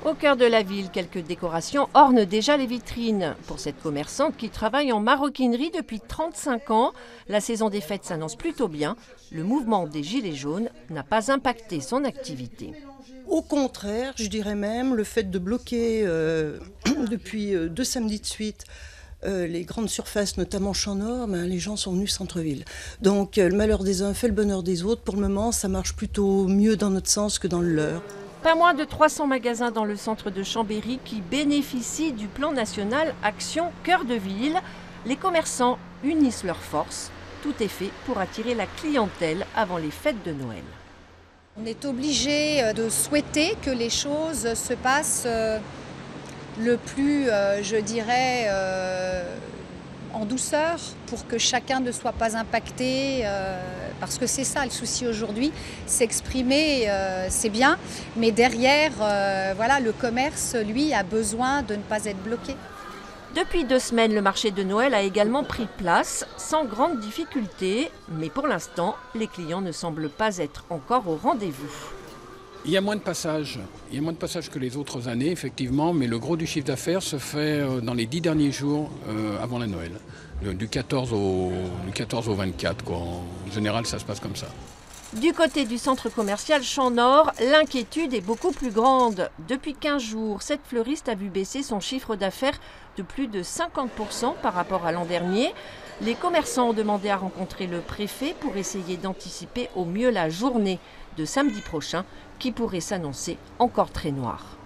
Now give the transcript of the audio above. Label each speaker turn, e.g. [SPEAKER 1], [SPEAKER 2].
[SPEAKER 1] Au cœur de la ville, quelques décorations ornent déjà les vitrines. Pour cette commerçante qui travaille en maroquinerie depuis 35 ans, la saison des fêtes s'annonce plutôt bien. Le mouvement des Gilets jaunes n'a pas impacté son activité.
[SPEAKER 2] Au contraire, je dirais même, le fait de bloquer depuis 2 samedis de suite les grandes surfaces, notamment Champ Nord, les gens sont venus centre-ville. Donc le malheur des uns fait le bonheur des autres. Pour le moment, ça marche plutôt mieux dans notre sens que dans le leur.
[SPEAKER 1] Pas moins de 300 magasins dans le centre de Chambéry qui bénéficient du plan national Action Cœur de Ville. Les commerçants unissent leurs forces. Tout est fait pour attirer la clientèle avant les fêtes de Noël.
[SPEAKER 3] On est obligé de souhaiter que les choses se passent le plus, je dirais, en douceur pour que chacun ne soit pas impacté. Parce que c'est ça le souci aujourd'hui, s'exprimer c'est bien, mais derrière, voilà, le commerce, lui, a besoin de ne pas être bloqué.
[SPEAKER 1] Depuis 2 semaines, le marché de Noël a également pris place, sans grande difficulté. Mais pour l'instant, les clients ne semblent pas être encore au rendez-vous.
[SPEAKER 4] Il y a moins de passages. Il y a moins de passages que les autres années, effectivement, mais le gros du chiffre d'affaires se fait dans les 10 derniers jours avant la Noël. Du 14 au 24, quoi. En général, ça se passe comme ça.
[SPEAKER 1] Du côté du centre commercial Champ Nord, l'inquiétude est beaucoup plus grande. Depuis 15 jours, cette fleuriste a vu baisser son chiffre d'affaires de plus de 50% par rapport à l'an dernier. Les commerçants ont demandé à rencontrer le préfet pour essayer d'anticiper au mieux la journée de samedi prochain qui pourrait s'annoncer encore très noire.